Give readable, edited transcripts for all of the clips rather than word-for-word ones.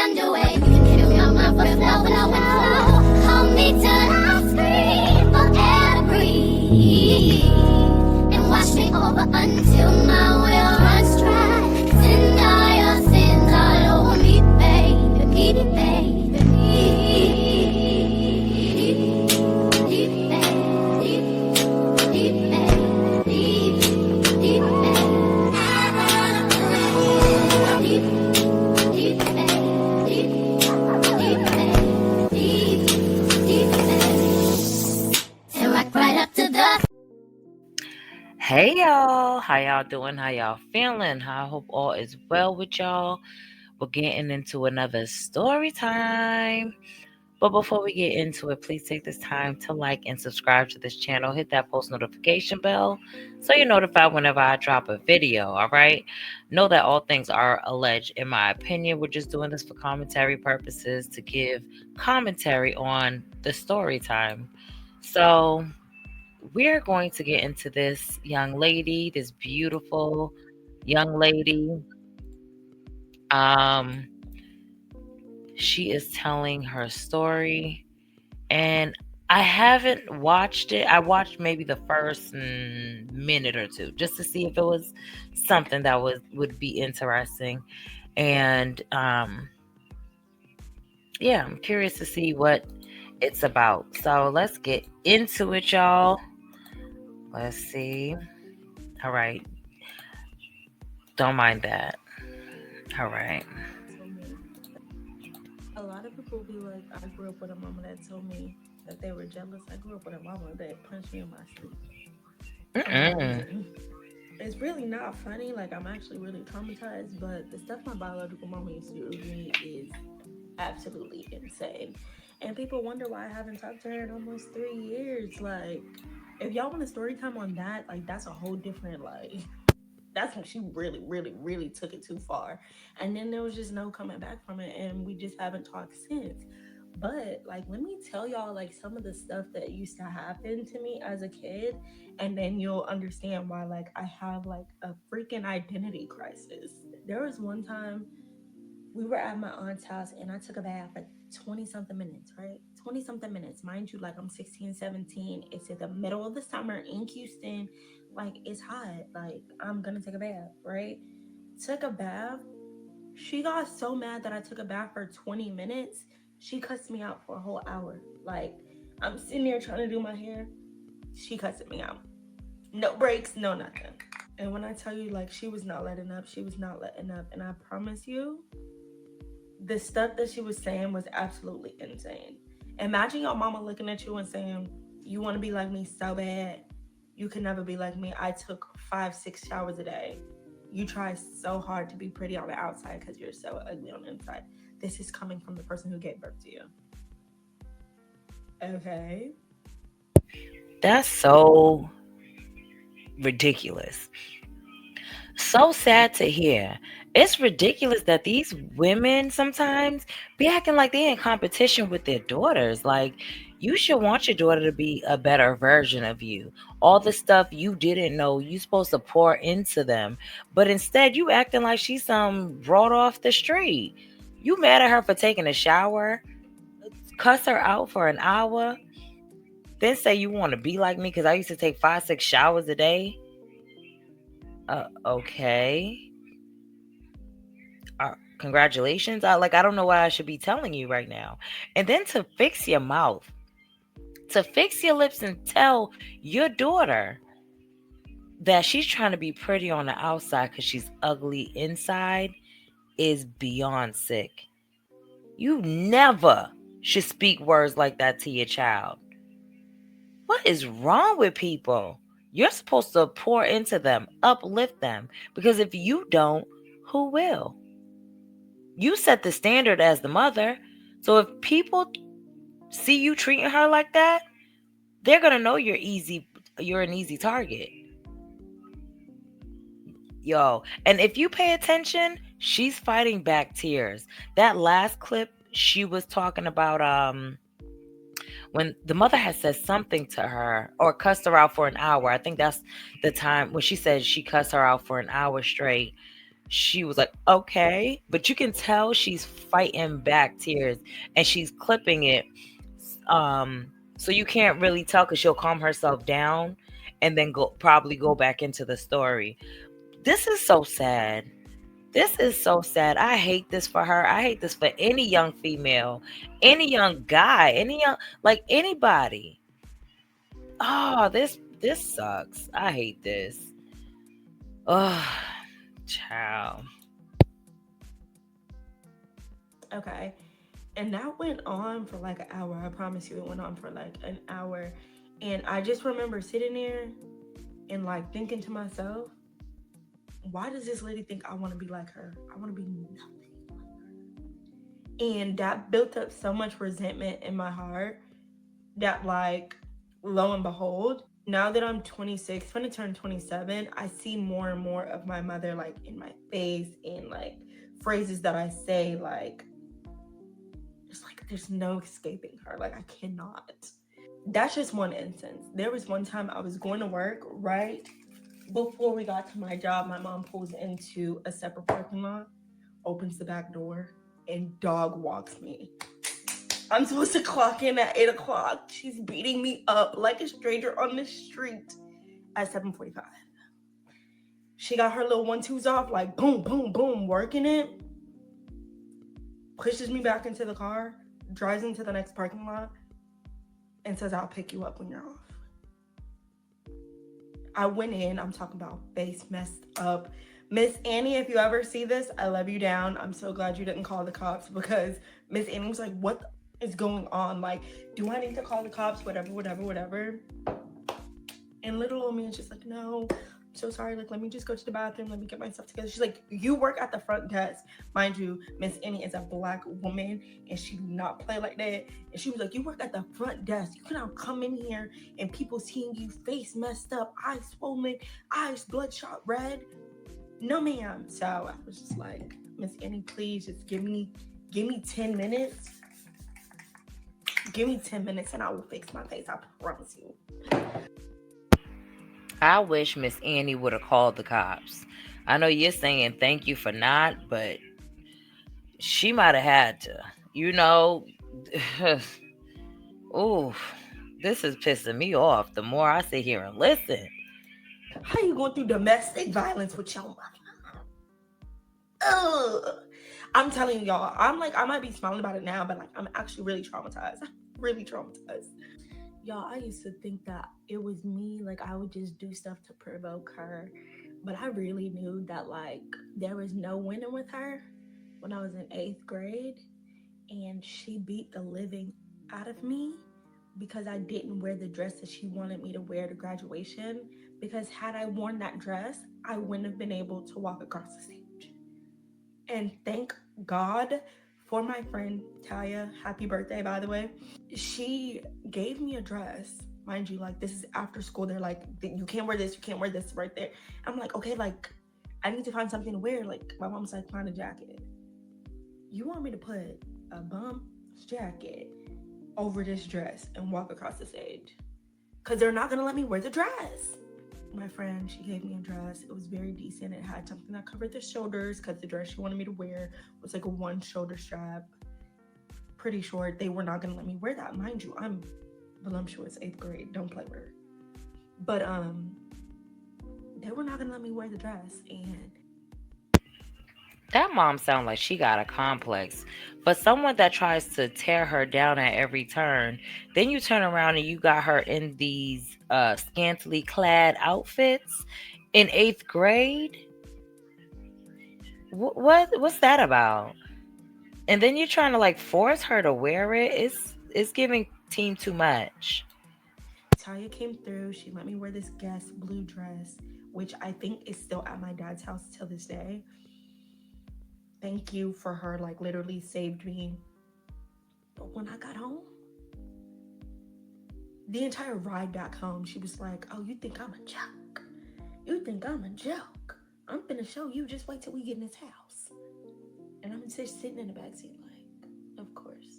underway. Kill my mouth for flow. Hold me till I scream, forever breathe. And wash me over until my will runs dry. Send all your sins all over me, baby, baby. Hey y'all, how y'all doing? How y'all feeling? I hope all is well with y'all. We're getting into another story time. But before we get into it, please take this time to like and subscribe to this channel. Hit that post notification bell so you're notified whenever I drop a video, all right? Know that all things are alleged in my opinion. We're just doing this for commentary purposes to give commentary on the story time. So we're going to get into this young lady, this beautiful young lady. Um, she is telling her story, and I haven't watched it. I watched maybe the first minute or two just to see if it was something that would be interesting. And yeah, I'm curious to see what it's about. So let's get into it, y'all. Let's see. All right. Don't mind that. All right. A lot of people be like, I grew up with a mama that told me that they were jealous. I grew up with a mama that punched me in my sleep. It's really not funny. Like, I'm actually really traumatized, but the stuff my biological mama used to do to me is absolutely insane. And people wonder why I haven't talked to her in almost 3 years. Like, if y'all want a story time on that, like, that's a whole different, like, that's when she really, really, really took it too far. And then there was just no coming back from it. And we just haven't talked since. But like, let me tell y'all like some of the stuff that used to happen to me as a kid. And then you'll understand why like I have like a freaking identity crisis. There was one time we were at my aunt's house and I took a bath for 20 something minutes, right? 20 something minutes. Mind you, like I'm 16, 17. It's in the middle of the summer in Houston. Like it's hot. Like I'm gonna take a bath, right? Took a bath. She got so mad that I took a bath for 20 minutes. She cussed me out for a whole hour. Like I'm sitting there trying to do my hair. She cussed me out. No breaks, no nothing. And when I tell you, like, she was not letting up, she was not letting up. And I promise you, the stuff that she was saying was absolutely insane. Imagine your mama looking at you and saying, you want to be like me so bad. You can never be like me. I took 5-6 showers a day. You try so hard to be pretty on the outside because you're so ugly on the inside. This is coming from the person who gave birth to you. Okay. That's so ridiculous. So sad to hear. It's ridiculous that these women sometimes be acting like they're in competition with their daughters. Like, you should want your daughter to be a better version of you. All the stuff you didn't know, you supposed to pour into them. But instead, you acting like she's some brought off the street. You mad at her for taking a shower, cuss her out for an hour, then say you want to be like me because I used to take 5-6 showers a day. Okay. Congratulations. I don't know what I should be telling you right now. And then to fix your mouth, to fix your lips and tell your daughter that she's trying to be pretty on the outside because she's ugly inside is beyond sick. You never should speak words like that to your child. What is wrong with people? You're supposed to pour into them, uplift them, because if you don't, who will? You set the standard as the mother. So if people see you treating her like that, they're going to know you're an easy target. Yo, and if you pay attention, she's fighting back tears. That last clip, she was talking about when the mother had said something to her or cussed her out for an hour. I think that's the time when she said she cussed her out for an hour straight. She was like, okay. But you can tell she's fighting back tears and she's clipping it. So you can't really tell because she'll calm herself down and then probably go back into the story. This is so sad. This is so sad. I hate this for her. I hate this for any young female, any young guy, any young, like anybody. Oh, this sucks. I hate this. Oh, child. Okay. And that went on for like an hour. I promise you, it went on for like an hour. And I just remember sitting there and like thinking to myself, why does this lady think I want to be like her? I want to be nothing like her. And that built up so much resentment in my heart that, like, lo and behold, now that I'm 26, going to turn 27, I see more and more of my mother, like, in my face and, like, phrases that I say, like, it's like there's no escaping her. Like, I cannot. That's just one instance. There was one time I was going to work, right before we got to my job. My mom pulls into a separate parking lot, opens the back door, and dog walks me. I'm supposed to clock in at 8 o'clock. She's beating me up like a stranger on the street at 7:45. She got her little 1-2s off, like boom, boom, boom, working it. Pushes me back into the car, drives into the next parking lot, and says, I'll pick you up when you're off. I went in, I'm talking about face messed up. Miss Annie, if you ever see this, I love you down. I'm so glad you didn't call the cops, because Miss Annie was like, what is going on? Like, do I need to call the cops? Whatever. And little old me is just like, no, I'm so sorry. Like, let me just go to the bathroom. Let me get myself together. She's like, you work at the front desk. Mind you, Miss Annie is a Black woman and she do not play like that. And she was like, you work at the front desk. You cannot come in here and people seeing you face messed up, eyes swollen, eyes bloodshot red. No, ma'am. So I was just like, Miss Annie, please just give me 10 minutes. Give me 10 minutes and I will fix my face. I promise you. I wish Miss Annie would have called the cops. I know you're saying thank you for not, but she might have had to. You know, ooh, this is pissing me off the more I sit here and listen. How you going through domestic violence with your mother? Ugh. I'm telling y'all, I'm like, I might be smiling about it now, but like, I'm actually really traumatized. Really traumatized. Y'all, I used to think that it was me, like I would just do stuff to provoke her, but I really knew that like there was no winning with her when I was in 8th grade, and she beat the living out of me because I didn't wear the dress that she wanted me to wear to graduation, because had I worn that dress, I wouldn't have been able to walk across the stage. And thank God for my friend Talia. Happy birthday, by the way. She gave me a dress. Mind you, like, this is after school. They're like, you can't wear this, you can't wear this right there. I'm like, okay, like, I need to find something to wear. Like, my mom's like, find a jacket. You want me to put a bum jacket over this dress and walk across the stage? Because they're not going to let me wear the dress. My friend, she gave me a dress. It was very decent. It had something that covered the shoulders, because the dress she wanted me to wear was like a one shoulder strap, pretty short. They were not gonna let me wear that. Mind you, I'm voluptuous, 8th grade. Don't play with her. But they were not gonna let me wear the dress, and That mom sounds like she got a complex. But someone that tries to tear her down at every turn, then you turn around and you got her in these scantily clad outfits in 8th grade. What's that about? And then you're trying to like force her to wear it. It's giving team too much. Talia came through. She let me wear this Guess blue dress, which I think is still at my dad's house till this day. Thank you for her, like, literally saved me. But when I got home, the entire ride back home, she was like, oh, you think I'm a joke? You think I'm a joke? I'm finna show you. Just wait till we get in this house. And I'm just sitting in the backseat like, of course.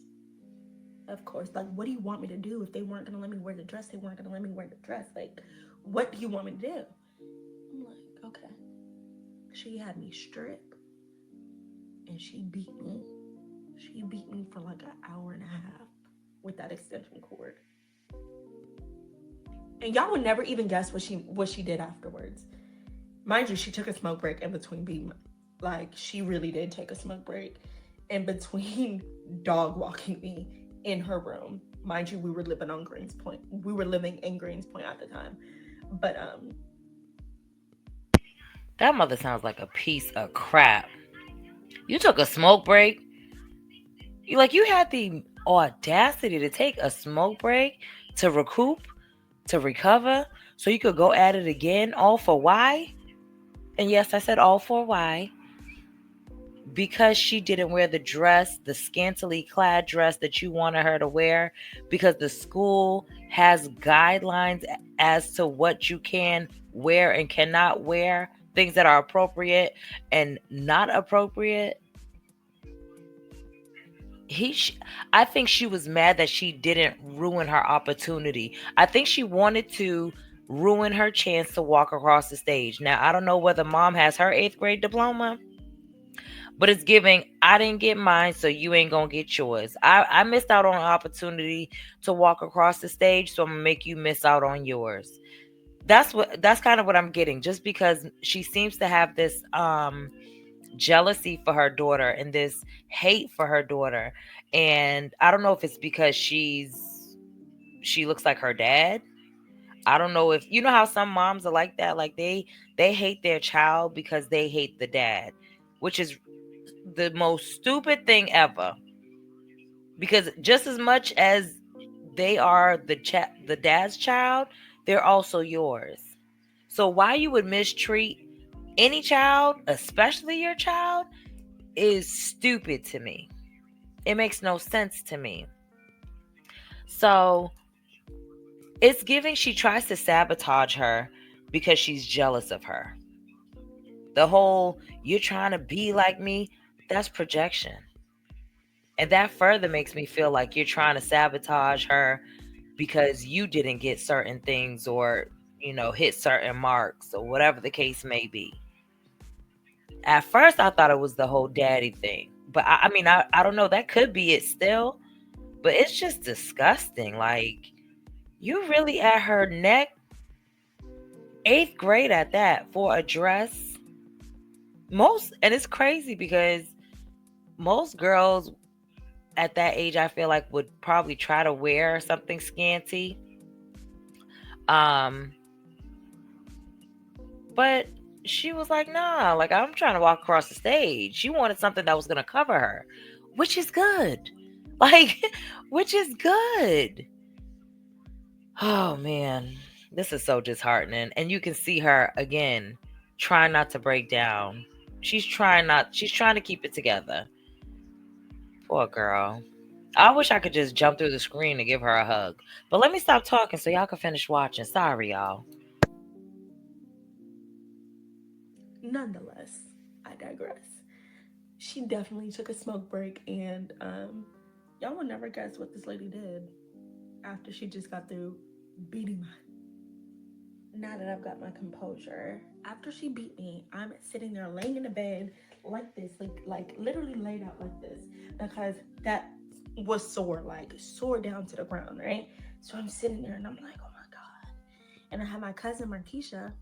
Of course. Like, what do you want me to do? If they weren't gonna let me wear the dress, they weren't gonna let me wear the dress. Like, what do you want me to do? I'm like, okay. She had me stripped. and she beat me. She beat me for like an hour and a half with that extension cord. And y'all would never even guess what she did afterwards. Mind you, she took a smoke break in between being like she really did take a smoke break in between dog walking me in her room. Mind you, we were living on Greens Point. We were living in Greens Point at the time. But That mother sounds like a piece of crap. You took a smoke break. You had the audacity to take a smoke break to recoup, to recover, so you could go at it again, all for why? And yes, I said all for why. Because she didn't wear the dress, the scantily clad dress that you wanted her to wear, because the school has guidelines as to what you can wear and cannot wear, things that are appropriate and not appropriate. I think she was mad that she didn't ruin her opportunity. I think she wanted to ruin her chance to walk across the stage. Now, I don't know whether mom has her 8th grade diploma, but it's giving, I didn't get mine, so you ain't gonna get yours. I missed out on an opportunity to walk across the stage, so I'm gonna make you miss out on yours. That's kind of what I'm getting, just because she seems to have this jealousy for her daughter and this hate for her daughter. And I don't know if it's because she looks like her dad. I don't know if you know how some moms are like that, like they hate their child because they hate the dad, which is the most stupid thing ever. Because just as much as they are the dad's child, they're also yours. So why you would mistreat any child, especially your child, is stupid to me. It makes no sense to me. So it's giving she tries to sabotage her because she's jealous of her. The whole you're trying to be like me, that's projection. And that further makes me feel like you're trying to sabotage her because you didn't get certain things or, hit certain marks or whatever the case may be. At first, I thought it was the whole daddy thing. But I mean, I don't know. That could be it still. But it's just disgusting. Like, you really at her neck, 8th grade at that, for a dress. And it's crazy because most girls at that age, I feel like, would probably try to wear something scanty. Um, but she was like, nah, like, I'm trying to walk across the stage. She wanted something that was going to cover her, which is good. Like, which is good. Oh, man. This is so disheartening. And you can see her again, trying not to break down. She's trying to keep it together. Poor girl. I wish I could just jump through the screen and give her a hug. But let me stop talking so y'all can finish watching. Sorry, y'all. nonetheless, I digress. She definitely took a smoke break, and y'all will never guess what this lady did after she just got through beating my. Now that I've got my composure, after she beat me, I'm sitting there laying in the bed like this, like literally laid out like this, because that was sore, like sore down to the ground, right? So I'm sitting there and I'm like, oh my god. And I had my cousin Markeisha,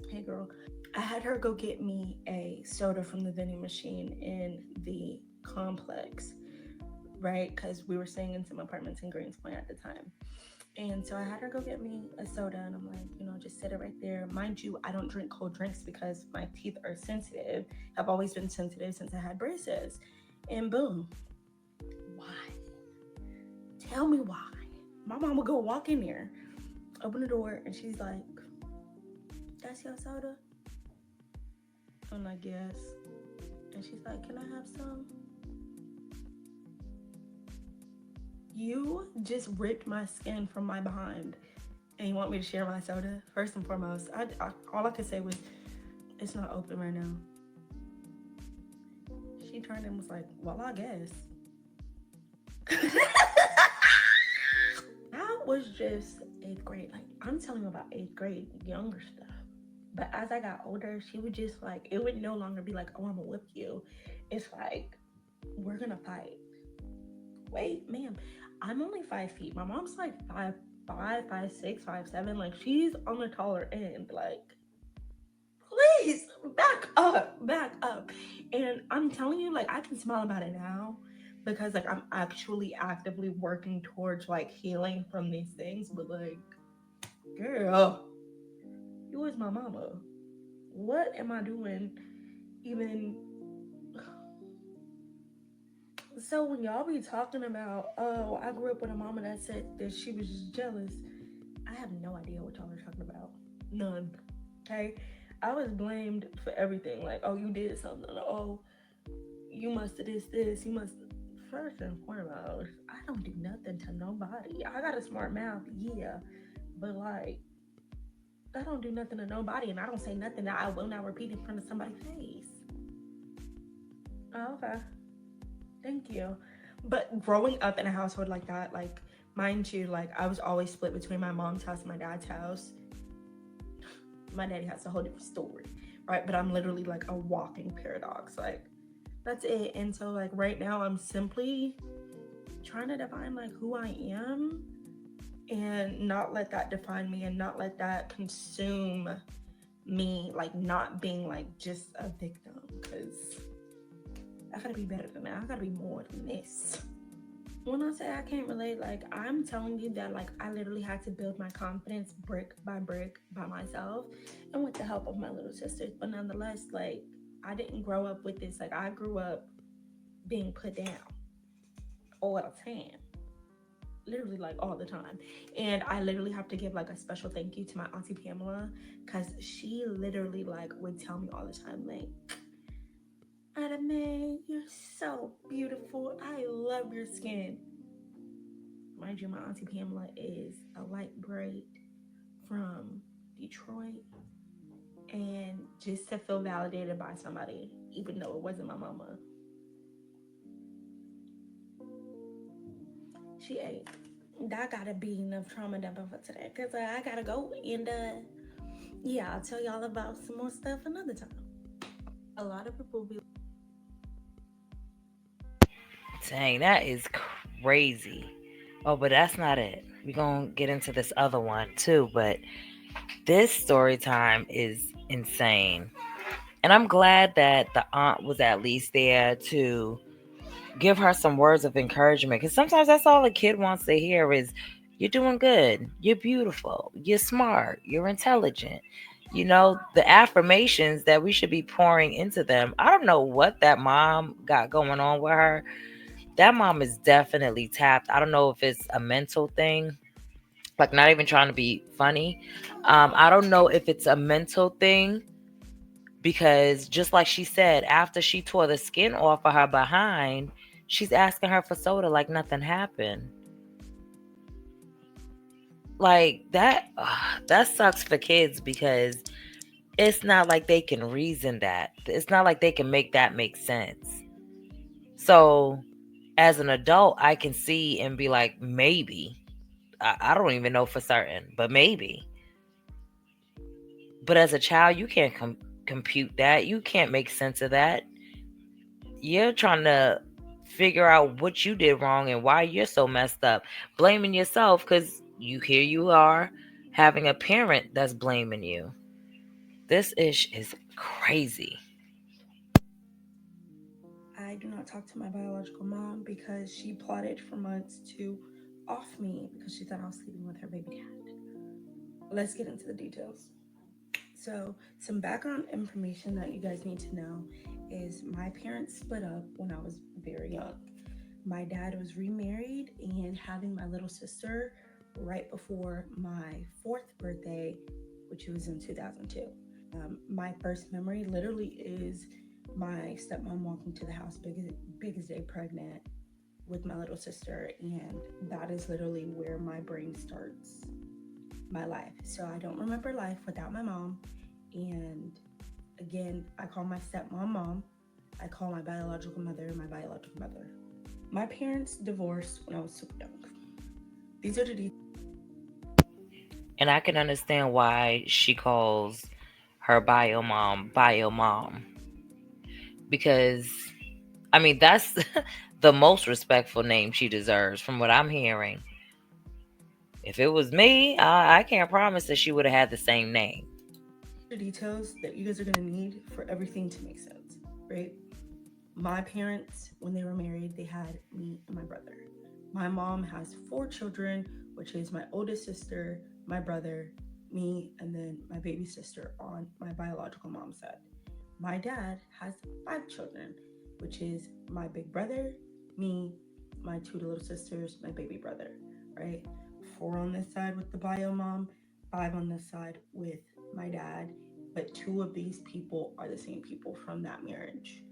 hey girl, I had her go get me a soda from the vending machine in the complex, right? Because we were staying in some apartments in Greenspoint at the time. And so I had her go get me a soda, and I'm like, just sit it right there. Mind you, I don't drink cold drinks because my teeth are sensitive. I've always been sensitive since I had braces. And boom. Why? Tell me why. My mom would go walk in there, open the door, and she's like, that's your soda? I'm like, yes. And she's like, can I have some? You just ripped my skin from my behind and you want me to share my soda? First and foremost, all I could say was, it's not open right now. She turned and was like, well, I guess. That was just 8th grade. Like, I'm telling you about 8th grade, younger stuff. But as I got older, she would just like, it would no longer be like, oh, I'm gonna whip you. It's like, we're gonna fight. Wait, ma'am, I'm only 5 feet. My mom's like 5'5", 5'6", 5'7". Like, she's on the taller end. Like, please back up, back up. And I'm telling you, like, I can smile about it now because like I'm actually actively working towards like healing from these things. But like, girl, you was my mama. What am I doing? Even so, when y'all be talking about, oh, I grew up with a mama that said that she was just jealous, I have no idea what y'all are talking about. None. Okay? I was blamed for everything. Like, oh, you did something. Oh, you must have this. You must. First and foremost, I don't do nothing to nobody. I got a smart mouth, yeah. But, like, I don't do nothing to nobody. And I don't say nothing that I will not repeat in front of somebody's face. Oh, okay. Thank you. But growing up in a household like that, like, mind you, like, I was always split between my mom's house and my dad's house. My daddy has a whole different story, right? But I'm literally like a walking paradox. Like, that's it. And so, like, right now, I'm simply trying to define, like, who I am and not let that define me and not let that consume me, like, not being, like, just a victim. Because I gotta be better than that. I gotta be more than this. When I say I can't relate, like, I'm telling you that, like, I literally had to build my confidence brick by myself and with the help of my little sisters. But nonetheless, like, I didn't grow up with this. Like, I grew up being put down all the time, literally, like, all the time. And I literally have to give, like, a special thank you to my auntie Pamela because she literally, like, would tell me all the time, like, Adame, you're so beautiful. I love your skin. Mind you, my auntie Pamela is a light braid from Detroit. And just to feel validated by somebody, even though it wasn't my mama, she ate. That gotta be enough trauma dumping for today. Cause I gotta go and yeah, I'll tell y'all about some more stuff another time. A lot of people be Dang, that is crazy. Oh, but that's not it. We're going to get into this other one too, but this story time is insane. And I'm glad that the aunt was at least there to give her some words of encouragement, because sometimes that's all a kid wants to hear is you're doing good, you're beautiful, you're smart, you're intelligent. The affirmations that we should be pouring into them. I don't know what that mom got going on with her. That mom is definitely tapped. I don't know if it's a mental thing, like not even trying to be funny. I don't know if it's a mental thing, because just like she said, after she tore the skin off of her behind, she's asking her for soda like nothing happened. Like that sucks for kids, because it's not like they can reason that. It's not like they can make that make sense. So as an adult, I can see and be like, maybe. I don't even know for certain, but maybe. But as a child, you can't compute that. You can't make sense of that. You're trying to figure out what you did wrong and why you're so messed up, blaming yourself because here you are having a parent that's blaming you. This ish is crazy. I do not talk to my biological mom because she plotted for months to off me because she thought I was sleeping with her baby dad. Let's get into the details. So, some background information that you guys need to know is my parents split up when I was very young. My dad was remarried and having my little sister right before my fourth birthday, which was in 2002. My first memory literally is my stepmom walking to the house big as day pregnant with my little sister, and that is literally where my brain starts my life. So I don't remember life without my mom. And again, I call my stepmom mom. I call my biological mother my biological mother. My parents divorced when I was super young. These are the details. And I can understand why she calls her bio mom, because I mean that's the most respectful name she deserves from what I'm hearing. If it was me, I can't promise that she would have had the same name. These are details that you guys are gonna need for everything to make sense, right? My parents, when they were married, they had me and my brother. My mom has four children, which is my oldest sister, my brother, me, and then my baby sister on my biological mom's side. My dad has five children, which is my big brother, me, my two little sisters, my baby brother, right? Four on this side with the bio mom, five on this side with my dad, but two of these people are the same people from that marriage.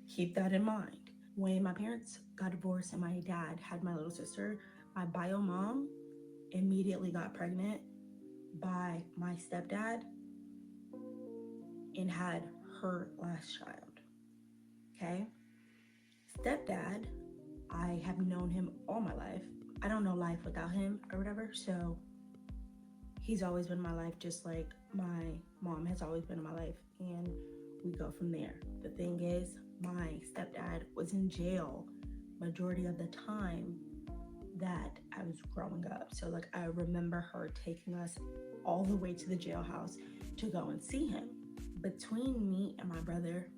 Keep that in mind. When my parents got divorced and my dad had my little sister, my bio mom immediately got pregnant by my stepdad and had her last child. Okay? Stepdad, I have known him all my life. I don't know life without him or whatever. So he's always been in my life, just like my mom has always been in my life. And we go from there. The thing is, my stepdad was in jail majority of the time that I was growing up. So like I remember her taking us all the way to the jailhouse to go and see him. Between me and my brother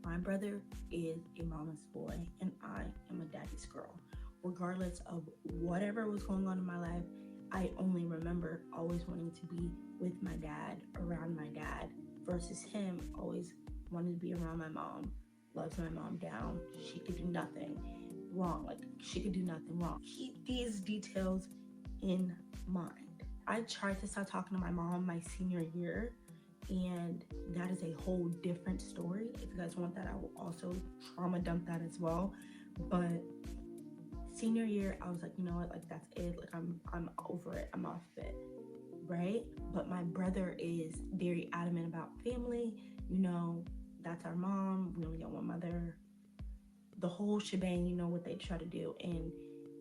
is a mama's boy and I am a daddy's girl. Regardless of whatever was going on in my life, I only remember always wanting to be with my dad, around my dad, versus him always wanting to be around my mom. Loves my mom down. She could do nothing wrong. Like she could do nothing wrong. Keep these details in mind. I tried to start talking to my mom my senior year, and that is a whole different story. If you guys want that, I will also trauma dump that as well. But senior year, I was like, you know what, like that's it. Like I'm over it. I'm off of it. Right? But my brother is very adamant about family. You know, that's our mom. We only got one mother. The whole shebang, you know what they try to do. And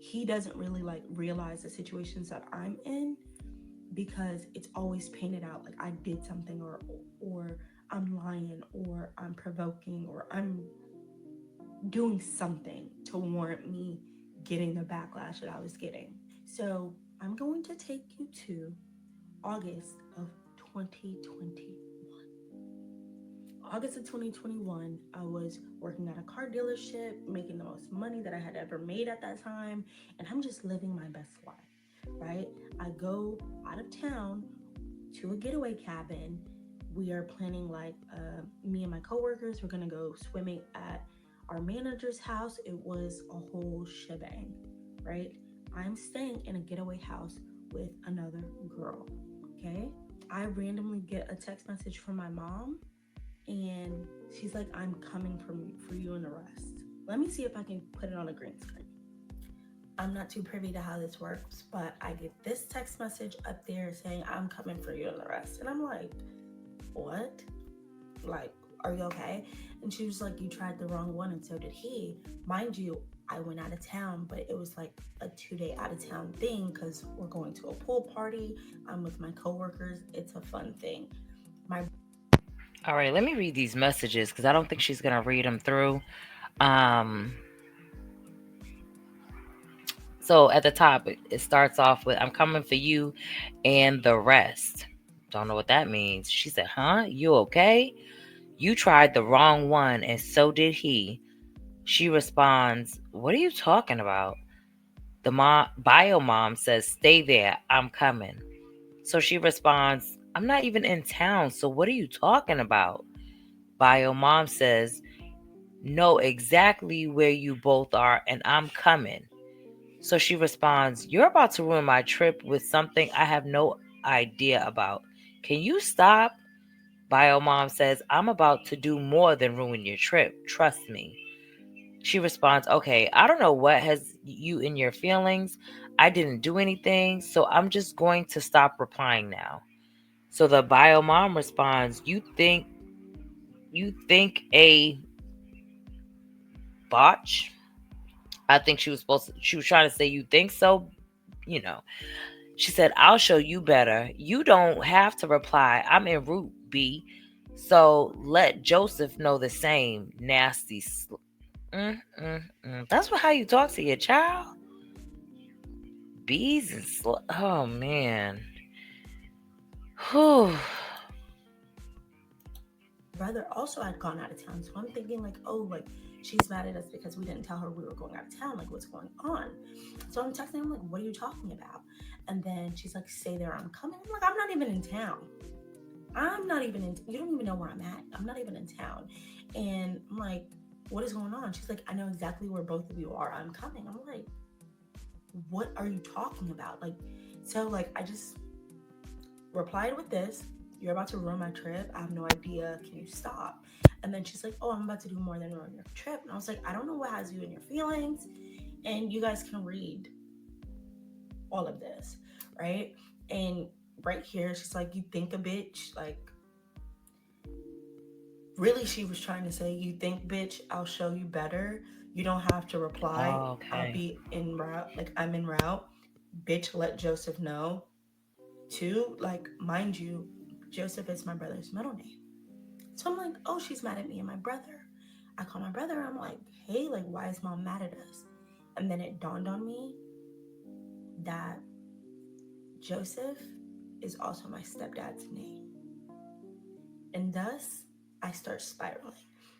he doesn't really like realize the situations that I'm in because it's always painted out like I did something or I'm lying or I'm provoking or I'm doing something to warrant me getting the backlash that I was getting. So I'm going to take you to August of 2021. August of 2021, I was working at a car dealership, making the most money that I had ever made at that time, and I'm just living my best life, right? I go out of town to a getaway cabin. We are planning like me and my coworkers, we're gonna go swimming at our manager's house. It was a whole shebang, right? I'm staying in a getaway house with another girl, okay? I randomly get a text message from my mom and she's like, I'm coming for you and the rest. Let me see if I can put it on a green screen. I'm not too privy to how this works, but I get this text message up there saying, I'm coming for you and the rest. And I'm like, what? Like, are you okay? And she was like, you tried the wrong one, and so did he. Mind you, I went out of town, but it was like a 2-day out of town thing because we're going to a pool party. I'm with my coworkers. It's a fun thing. All right, let me read these messages because I don't think she's gonna read them through. Um, so at the top, it starts off with, "I'm coming for you and the rest." Don't know what that means. She said, "Huh? You okay? You tried the wrong one, and so did he." She responds, "What are you talking about?" The bio mom says, "Stay there. I'm coming." So she responds, "I'm not even in town. So what are you talking about?" Bio mom says, "Know exactly where you both are, and I'm coming." So she responds, "You're about to ruin my trip with something I have no idea about. Can you stop?" Bio mom says, "I'm about to do more than ruin your trip. Trust me." She responds, "Okay, I don't know what has you in your feelings. I didn't do anything, so I'm just going to stop replying now." So the bio mom responds, "You think a botch?" I think she was trying to say, "You think so?" You know. She said, "I'll show you better. You don't have to reply. I'm en route, B." So let Joseph know the same nasty. That's what how you talk to your child. Bees and oh man. Whew. Brother also had gone out of town. So I'm thinking like, oh, like she's mad at us because we didn't tell her we were going out of town. Like, what's going on? So I'm texting him like, what are you talking about? And then she's like, stay there, I'm coming. I'm like, I'm not even in town. I'm not even in. You don't even know where I'm at. I'm not even in town. And I'm like, what is going on? She's like, I know exactly where both of you are. I'm coming. I'm like, what are you talking about? Like, so like I just replied with this. You're about to ruin my trip. I have no idea. Can you stop? And then she's like, oh, I'm about to do more than ruin your trip. And I was like, I don't know what has you in your feelings. And you guys can read all of this, right? And right here, she's like, you think a bitch, like, really, she was trying to say, you think, bitch, I'll show you better. You don't have to reply. Oh, I'll okay. be en route. Like, I'm en route. Bitch, let Joseph know. Two, like, mind you, Joseph is my brother's middle name. So I'm like, oh, she's mad at me and my brother. I call my brother. I'm like, hey, like, why is mom mad at us? And then it dawned on me that Joseph is also my stepdad's name. And thus, I start spiraling.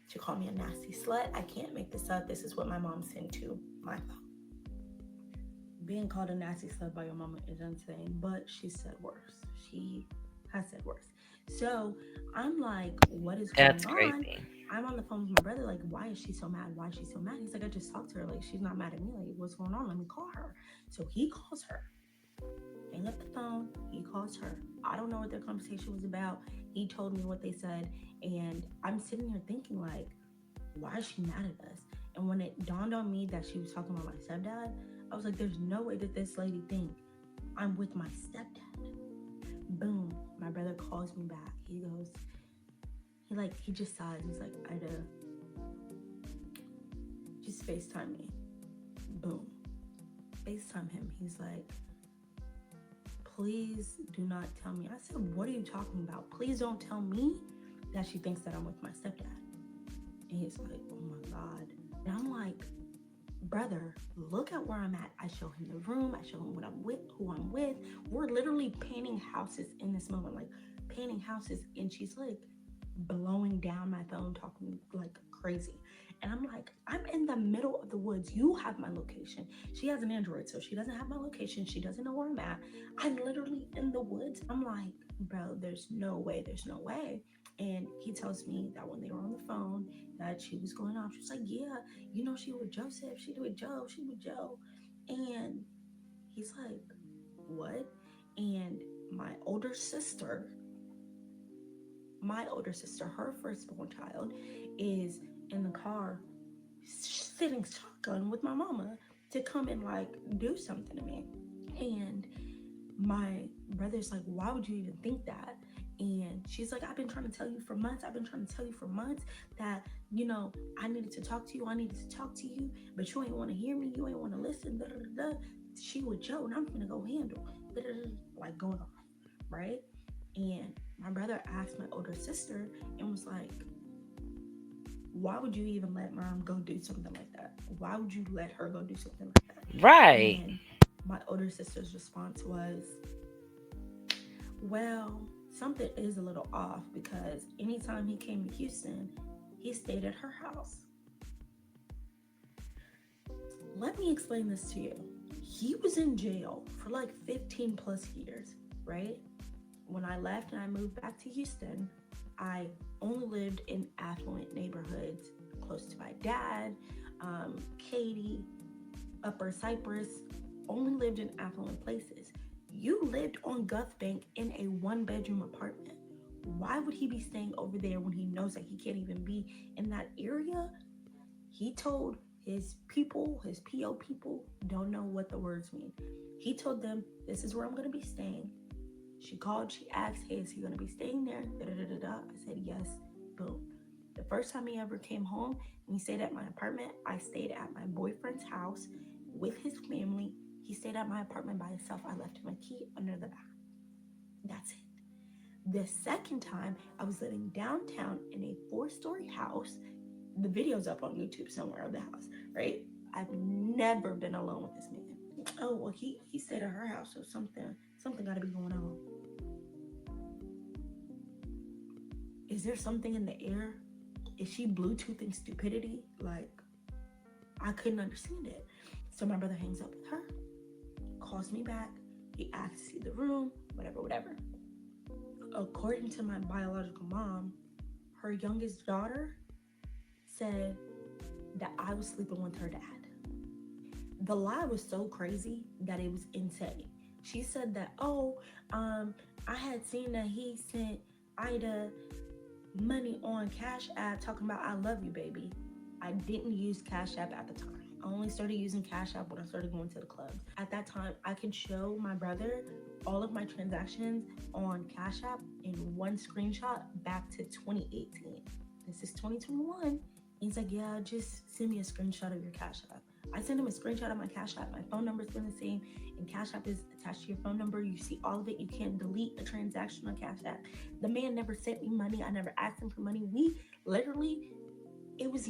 She called me a nasty slut. I can't make this up. This is what my mom sent to my phone. Being called a nasty slut by your mama is insane, but she said worse. She has said worse. So I'm like, what is going That's on? crazy. I'm on the phone with my brother, like, why is she so mad? Why is she so mad? He's like, I just talked to her. Like, she's not mad at me. Like, what's going on? Let me call her. So he calls her. Hang up the phone. He calls her. I don't know what their conversation was about. He told me what they said. And I'm sitting here thinking, like, why is she mad at us? And when it dawned on me that she was talking about my stepdad, I was like, there's no way that this lady think I'm with my stepdad. Boom. My brother calls me back. He goes, he just sighs. He's like, Ida, just FaceTime me. Boom. FaceTime him. He's like, please do not tell me. I said, what are you talking about? Please don't tell me that she thinks that I'm with my stepdad. And he's like, oh my God. And I'm like, brother, look at where I'm at. I show him the room. I show him what I'm with, who I'm with. We're literally painting houses in this moment, like painting houses. And she's like blowing down my phone, talking like crazy. And I'm like, I'm in the middle of the woods. You have my location. She has an Android, so she doesn't have my location. She doesn't know where I'm at. I'm literally in the woods. I'm like, bro, there's no way. There's no way. And he tells me that when they were on the phone, that she was going off. She was like, yeah, you know, she with Joseph. She with Joe. She with Joe. And he's like, what? And my older sister, her firstborn child, is in the car sitting shotgun with my mama to come and like do something to me. And my brother's like, why would you even think that? And she's like, I've been trying to tell you for months. I've been trying to tell you for months that, you know, I needed to talk to you. I needed to talk to you, but you ain't want to hear me. You ain't want to listen. Da, da, da, da. She with Joe, and I'm going to go handle. Da, da, da, like going off, right? And my brother asked my older sister and was like, why would you even let mom go do something like that? Why would you let her go do something like that? Right. And my older sister's response was, well, something is a little off because anytime he came to Houston, he stayed at her house. Let me explain this to you. He was in jail for like 15 plus years, right? When I left and I moved back to Houston, I only lived in affluent neighborhoods close to my dad, Katy, Upper Cypress, only lived in affluent places. You lived on Guth Bank in a 1 bedroom apartment. Why would he be staying over there when he knows that he can't even be in that area? He told his people, his PO people, don't know what the words mean. He told them, this is where I'm going to be staying. She called, she asked, hey, is he going to be staying there? Da, da, da, da, da. I said, yes. Boom. The first time he ever came home and he stayed at my apartment, I stayed at my boyfriend's house with his family. He stayed at my apartment by himself. I left him a key under the bed. That's it. The second time, I was living downtown in a 4-story house. The video's up on YouTube somewhere of the house, right? I've never been alone with this man. Oh well, he stayed at her house, so something got to be going on. Is there something in the air? Is she Bluetoothing stupidity? Like, I couldn't understand it. So my brother hangs up with her, calls me back. He asks to see the room, whatever, whatever. According to my biological mom, her youngest daughter said that I was sleeping with her dad. The lie was so crazy that it was insane. She said that, I had seen that he sent Ida money on Cash App talking about I love you, baby. I didn't use Cash App at the time. I only started using Cash App when I started going to the clubs. At that time, I could show my brother all of my transactions on Cash App in one screenshot back to 2018. This is 2021. He's like, yeah, just send me a screenshot of your Cash App. I sent him a screenshot of my Cash App. My phone number's been the same, and Cash App is attached to your phone number. You see all of it. You can't delete a transaction on Cash App. The man never sent me money. I never asked him for money. We literally, it was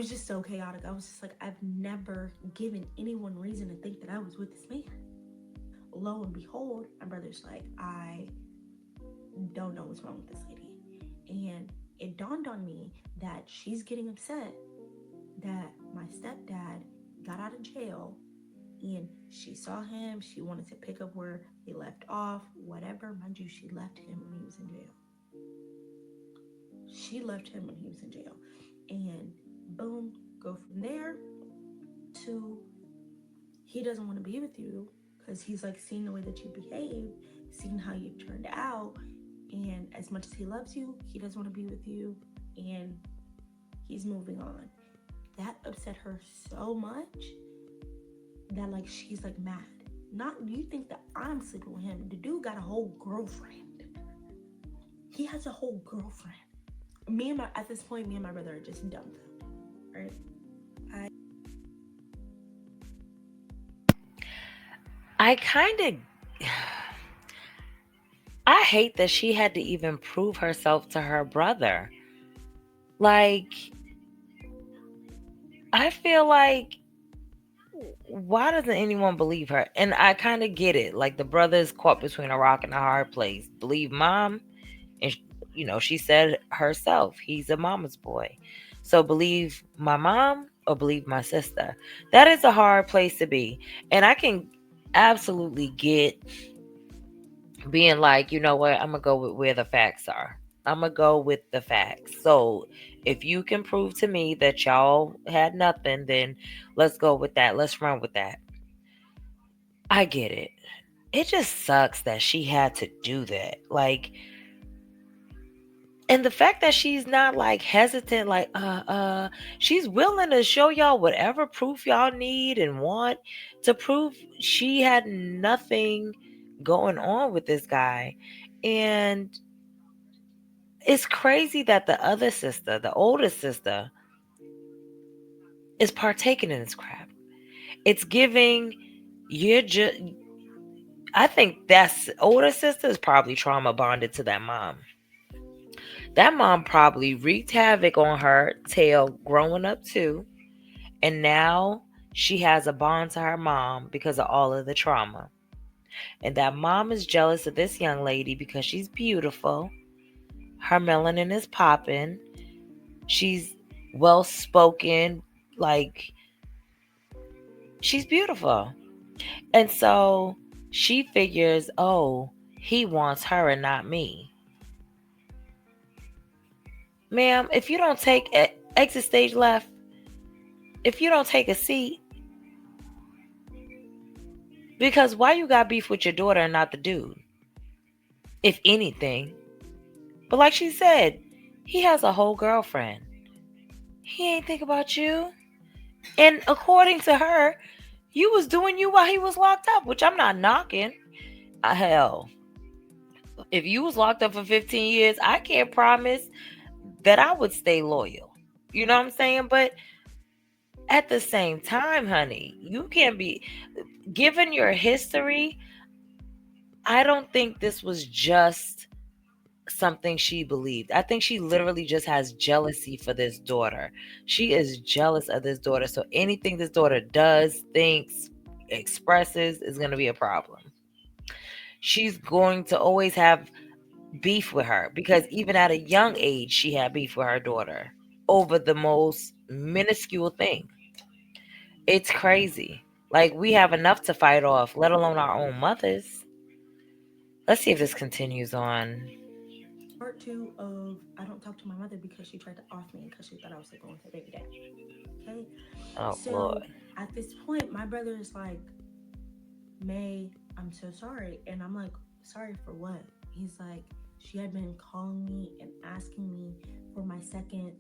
just so chaotic. I was just like, I've never given anyone reason to think that I was with this man. Lo and behold, my brother's like, I don't know what's wrong with this lady. And it dawned on me that she's getting upset that my stepdad got out of jail and she saw him. She wanted to pick up where they left off, whatever. Mind you, she left him when he was in jail. She left him when he was in jail. And boom, go from there to he doesn't want to be with you because he's like seen the way that you behave, seen how you turned out. And as much as he loves you, he doesn't want to be with you, and he's moving on. That upset her so much that like she's like mad. Not you think that I'm sleeping with him. The dude got a whole girlfriend. He has a whole girlfriend. At this point, me and my brother are just dumbfounded, right? I kind of I hate that she had to even prove herself to her brother. Like, I feel like, why doesn't anyone believe her? And I kind of get it. Like, the brother is caught between a rock and a hard place. Believe mom, and she said herself, he's a mama's boy. So believe my mom or believe my sister. That is a hard place to be. And I can absolutely get being like, you know what, I'm gonna go with where the facts are. I'm gonna go with the facts. So if you can prove to me that y'all had nothing, then let's go with that. Let's run with that. I get it. It just sucks that she had to do that. Like, and the fact that she's not like hesitant, like, she's willing to show y'all whatever proof y'all need and want to prove she had nothing going on with this guy. And it's crazy that the other sister, the oldest sister, is partaking in this crap. It's giving you're just. I think that's older sister is probably trauma bonded to that mom. That mom probably wreaked havoc on her tail growing up too, and now she has a bond to her mom because of all of the trauma. And that mom is jealous of this young lady because she's beautiful. Her melanin is popping. She's well spoken, like she's beautiful. And so she figures, oh, he wants her and not me. Ma'am, if you don't take exit stage left, if you don't take a seat, because why you got beef with your daughter and not the dude? If anything. But like she said, he has a whole girlfriend. He ain't think about you. And according to her, you was doing you while he was locked up, which I'm not knocking. Hell, if you was locked up for 15 years, I can't promise that I would stay loyal. You know what I'm saying? But At the same time, honey, you can't be, given your history, I don't think this was just something she believed. I think she literally just has jealousy for this daughter. She is jealous of this daughter. So anything this daughter does, thinks, expresses is going to be a problem. She's going to always have beef with her because even at a young age, she had beef with her daughter over the most minuscule thing. It's crazy. Like, we have enough to fight off, let alone our own mothers. Let's see if this continues on. Part two of I don't talk to my mother because she tried to off me because she thought I was sleeping with her baby dad. Okay. Oh, Lord. So at this point, my brother is like, May, I'm so sorry. And I'm like, sorry for what? He's like, she had been calling me and asking me for my second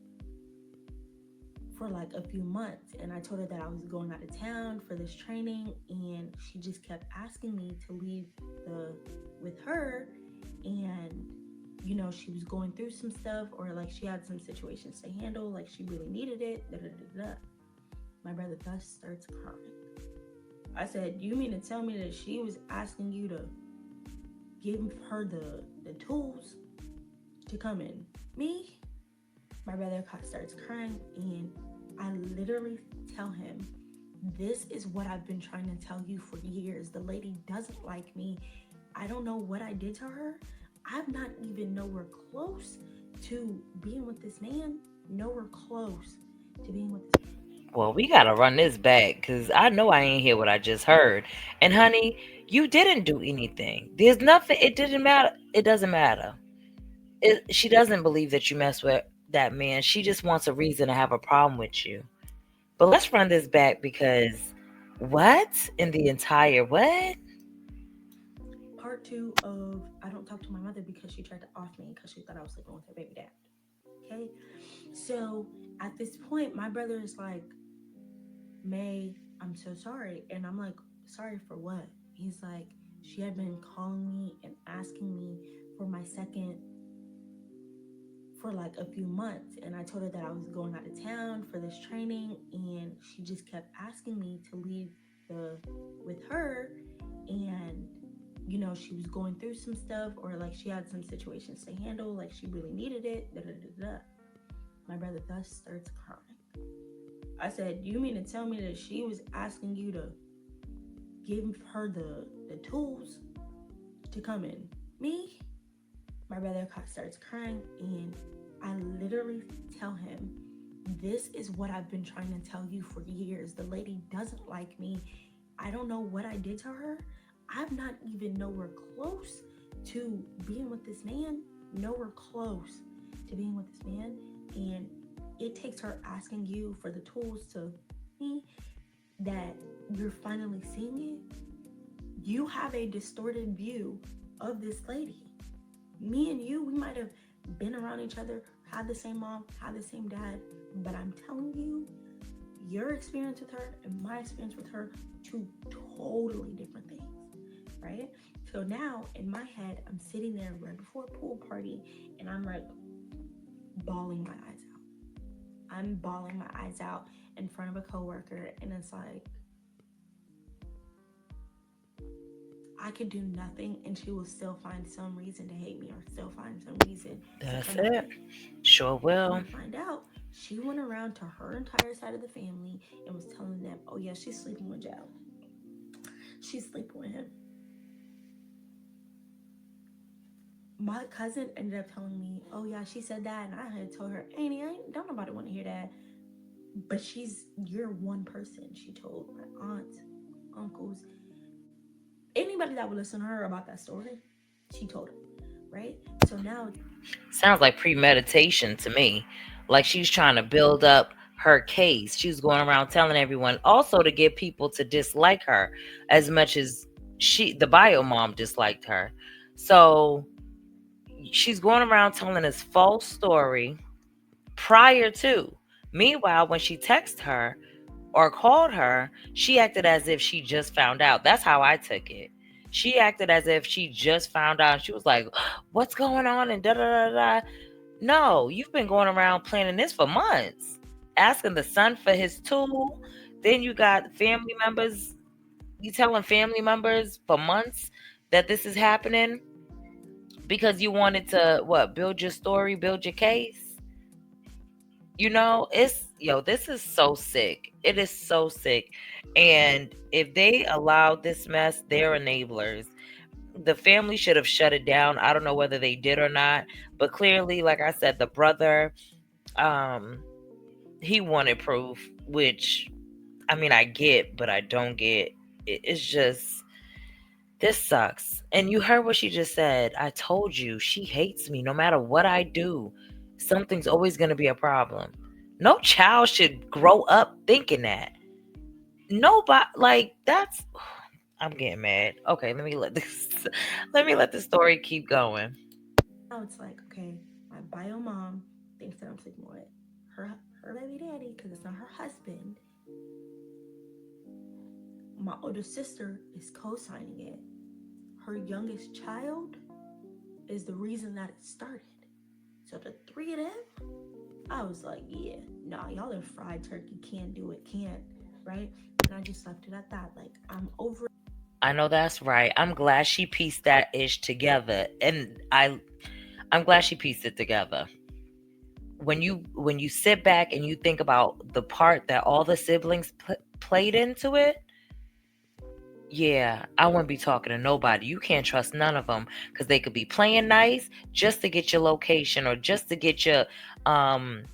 for like a few months. And I told her that I was going out of town for this training. And she just kept asking me to leave with her. And, you know, she was going through some stuff or like she had some situations to handle. Like she really needed it. Da, da, da, da. My brother thus starts crying. I said, you mean to tell me that she was asking you to give her the tools to come in? Me? My brother starts crying and I literally tell him, this is what I've been trying to tell you for years. The lady doesn't like me. I don't know what I did to her. I'm not even nowhere close to being with this man. Nowhere close to being with this man. Well, we gotta run this back because I know I ain't hear what I just heard. And honey, you didn't do anything. There's nothing. It didn't matter. It doesn't matter. She doesn't believe that you mess with that man. She just wants a reason to have a problem with you. But let's run this back because what in the entire what? Part two of I don't talk to my mother because she tried to off me because she thought I was sleeping with her baby dad. Okay. So at this point, my brother is like, May, I'm so sorry. And I'm like, sorry for what? He's like, she had been calling me and asking me for my second for like a few months. And I told her that I was going out of town for this training. And she just kept asking me to leave with her. And, you know, she was going through some stuff or like she had some situations to handle. Like she really needed it. Da, da, da, da. My brother thus starts crying. I said, you mean to tell me that she was asking you to give her the tools to come in? Me? My brother starts crying and I literally tell him, this is what I've been trying to tell you for years. The lady doesn't like me. I don't know what I did to her. I'm not even nowhere close to being with this man. Nowhere close to being with this man. And it takes her asking you for the tools to me that you're finally seeing it. You have a distorted view of this lady. Me and you, we might have been around each other, had the same mom, had the same dad, but I'm telling you, your experience with her and my experience with her, two totally different things, right? So now in my head, I'm sitting there right before a pool party and I'm like bawling my eyes out. I'm bawling my eyes out in front of a coworker and it's like, I could do nothing and she will still find some reason to hate me or still find some reason That's to come it. at me. Sure will. And find out, she went around to her entire side of the family and was telling them, oh yeah, she's sleeping with Joe. She's sleeping with him. My cousin ended up telling me, oh yeah, she said that. And I had told her, Annie, don't nobody want to hear that. But you're one person. She told my aunts, uncles, anybody that would listen to her about that story, she told them, right? So now, Sounds like premeditation to me. Like she's trying to build up her case. She was going around telling everyone also to get people to dislike her as much as the bio mom disliked her. So she's going around telling this false story prior to. Meanwhile, when she texted her or called her, she acted as if she just found out. That's how I took it. She acted as if she just found out. She was like, what's going on? And da da da da. No, you've been going around planning this for months. asking the son for his tool. Then you got family members. You telling family members for months that this is happening because you wanted to what, build your story, build your case. It's this is so sick. It is so sick. And if they allowed this mess, they're enablers. The family should have shut it down. I don't know whether they did or not, but clearly, like I said, the brother, um, he wanted proof, which I mean I get, but I don't get. It's just this sucks. And you heard what she just said. I told you she hates me no matter what I do. Something's always going to be a problem. No child should grow up thinking that. Nobody, like, that's I'm getting mad. Okay, let me let this let me let the story keep going. Now it's like, okay, my bio mom thinks that I'm sleeping with her her baby daddy because it's not her husband. My older sister is co-signing it. Her youngest child is the reason that it started. So the three of them, I was like, yeah, nah, y'all are fried turkey. Can't do it. Can't. Right? And I just left it at that. Like, I'm over. I know that's right. I'm glad she pieced that ish together. And I'm glad she pieced it together. When you sit back and you think about the part that all the siblings played into it, yeah, I wouldn't be talking to nobody. You can't trust none of them because they could be playing nice just to get your location or just to get your, um,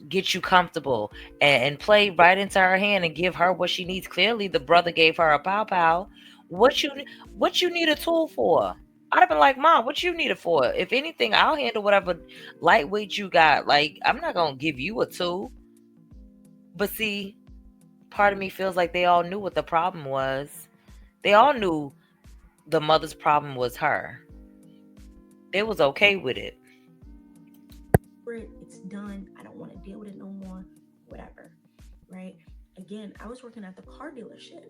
get you comfortable and play right into her hand and give her what she needs. Clearly, the brother gave her a pow pow. What you what you need a tool for? I'd have been like, Mom, what you need it for? If anything, I'll handle whatever lightweight you got. Like, I'm not gonna give you a tool. But see, part of me feels like they all knew what the problem was. They all knew the mother's problem was her. They was okay with it. It. It's done. I don't want to deal with it no more. Whatever. Right? Again, I was working at the car dealership.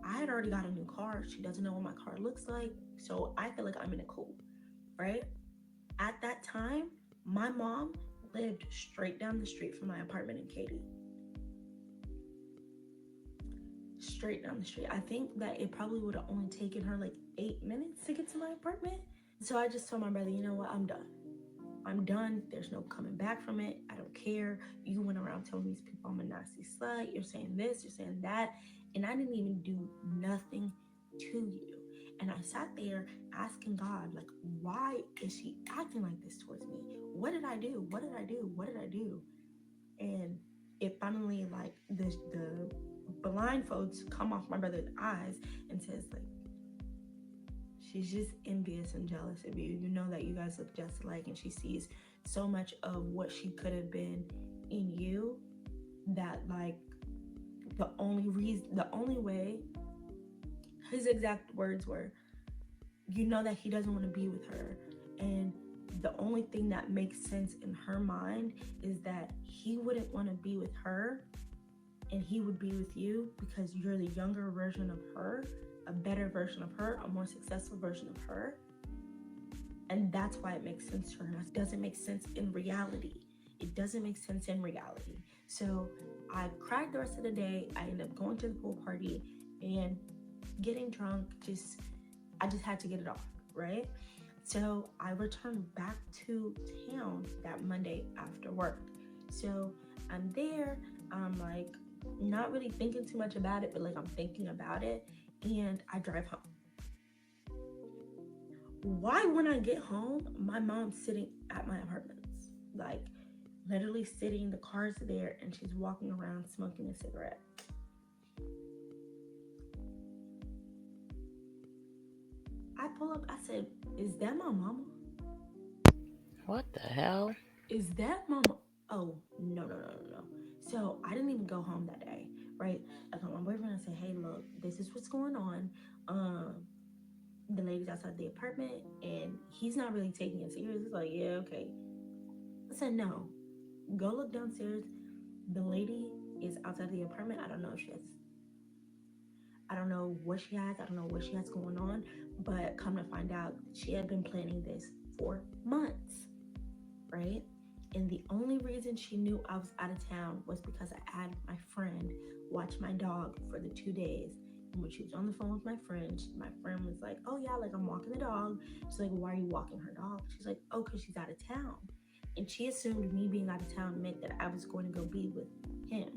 I had already got a new car. She doesn't know what my car looks like. So I feel like I'm in a coupe. Right? At that time, my mom lived straight down the street from my apartment in Katy. Straight down the street. I think that it probably would have only taken her like 8 minutes to get to my apartment. So I just told my brother, you know what, I'm done. I'm done. There's no coming back from it. I don't care. You went around telling these people I'm a nasty slut. You're saying this, you're saying that. And I didn't even do nothing to you. And I sat there asking God, like, why is she acting like this towards me? What did I do? What did I do? What did I do? And it finally, like, the blindfolds come off my brother's eyes and says, like, she's just envious and jealous of you. You know that you guys look just alike, and she sees so much of what she could have been in you that, like, the only way, his exact words were, you know that he doesn't want to be with her. And the only thing that makes sense in her mind is that he wouldn't want to be with her and he would be with you because you're the younger version of her, a better version of her, a more successful version of her. And that's why it makes sense to her. It doesn't make sense in reality. It doesn't make sense in reality. So I cried the rest of the day. I ended up going to the pool party and getting drunk. I just had to get it off, right? So I returned back to town that Monday after work. So I'm there. I'm like not really thinking too much about it, but like I'm thinking about it. And I drive home. Why, when I get home, my mom's sitting at my apartments, like literally sitting, the car's there, and she's walking around smoking a cigarette. I pull up, I said, is that my mama? What the hell? Is that mama? Oh, no, no, no, no, no. So I didn't even go home that day, right? I called my boyfriend and said, hey, look, this is what's going on. The lady's outside the apartment and he's not really taking it serious. He's like, yeah, okay. I said, no, go look downstairs. The lady is outside the apartment. I don't know what she has. I don't know what she has going on. But come to find out, she had been planning this for months, right? And the only reason she knew I was out of town was because I had my friend watch my dog for the 2 days. And when she was on the phone with my friend was like, "Oh yeah, like I'm walking the dog." She's like, "Why are you walking her dog?" She's like, "Oh, because she's out of town." And she assumed me being out of town meant that I was going to go be with him.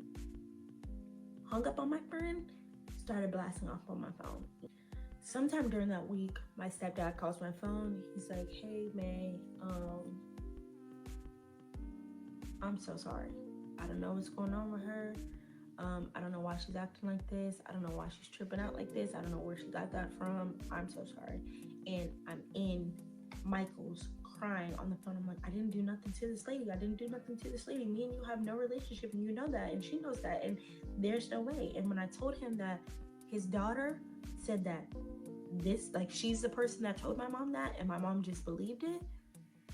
Hung up on my friend, started blasting off on my phone. Sometime during that week, my stepdad calls my phone. He's like, "Hey May, I'm so sorry. I don't know what's going on with her. I don't know why she's acting like this. I don't know why she's tripping out like this. I don't know where she got that from. I'm so sorry." And I'm in Michael's crying on the phone. I'm like, "I didn't do nothing to this lady. I didn't do nothing to this lady. Me and you have no relationship, and you know that, and she knows that, and there's no way." And when I told him that his daughter said that this, like, she's the person that told my mom that, and my mom just believed it,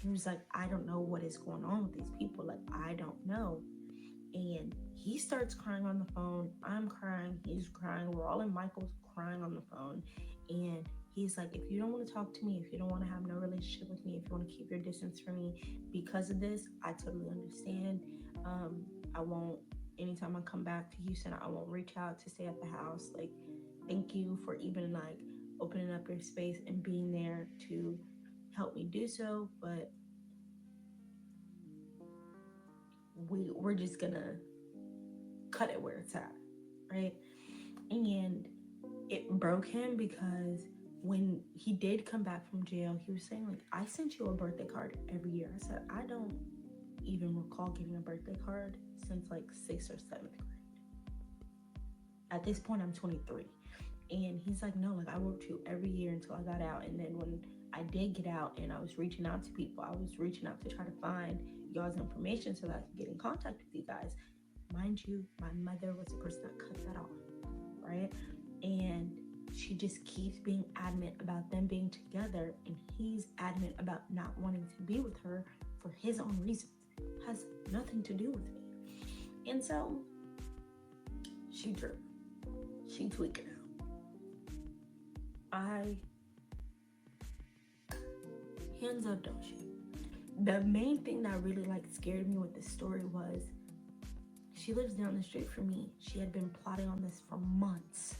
he was like, "I don't know what is going on with these people. Like, I don't know." And he starts crying on the phone. I'm crying. He's crying. We're all in Michael's crying on the phone. And he's like, "If you don't want to talk to me, if you don't want to have no relationship with me, if you want to keep your distance from me because of this, I totally understand. I won't, anytime I come back to Houston, I won't reach out to stay at the house. Like, thank you for even like opening up your space and being there to help me do so. But we're just gonna cut it where it's at, right?" And it broke him because when he did come back from jail, he was saying, like, "I sent you a birthday card every year." I said, "I don't even recall getting a birthday card since like 6th or 7th grade. At this point, I'm 23." And he's like, "No, like I wrote you every year until I got out. And then when I did get out and I was reaching out to people, I was reaching out to try to find y'all's information so that I could get in contact with you guys." Mind you, my mother was the person that cut that off, right? And she just keeps being adamant about them being together, and he's adamant about not wanting to be with her for his own reasons. Has nothing to do with me. And so she drew. She tweaked it out. I hands up, don't shoot. The main thing that really like scared me with this story was she lives down the street from me. She had been plotting on this for months.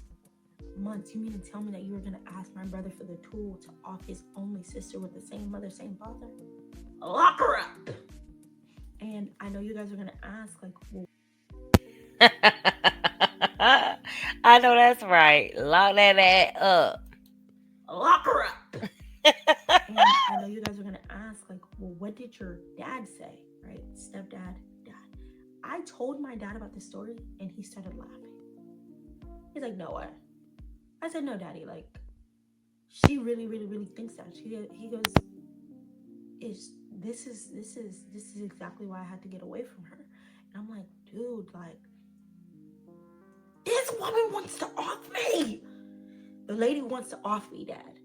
Months. You mean to tell me that you were gonna ask my brother for the tool to off his only sister with the same mother, same father? Lock her up. And I know you guys are gonna ask, like, well, I know that's right. Lock that up. lock her up. And I know you guys are gonna ask, like, well, what did your dad say, right? Stepdad, dad. I told my dad about this story, and he started laughing. He's like, "No way." I said, "No, daddy. Like, she really, really, really thinks that." He goes, "Is this is exactly why I had to get away from her." And I'm like, "Dude, like, this woman wants to off me. The lady wants to off me, Dad."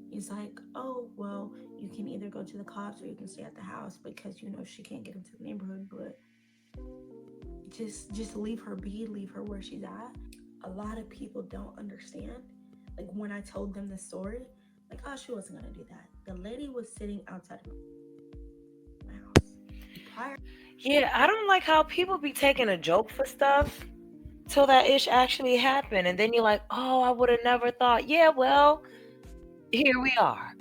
He's like, "Oh, well, you can either go to the cops or you can stay at the house because you know she can't get into the neighborhood, but just leave her be, leave her where she's at." A lot of people don't understand. Like, when I told them the story, like, "Oh, she wasn't gonna do that." The lady was sitting outside of my house. Prior, Yeah, I don't like how people be taking a joke for stuff till that ish actually happened. And then you're like, "Oh, I would have never thought." Yeah, well, here we are.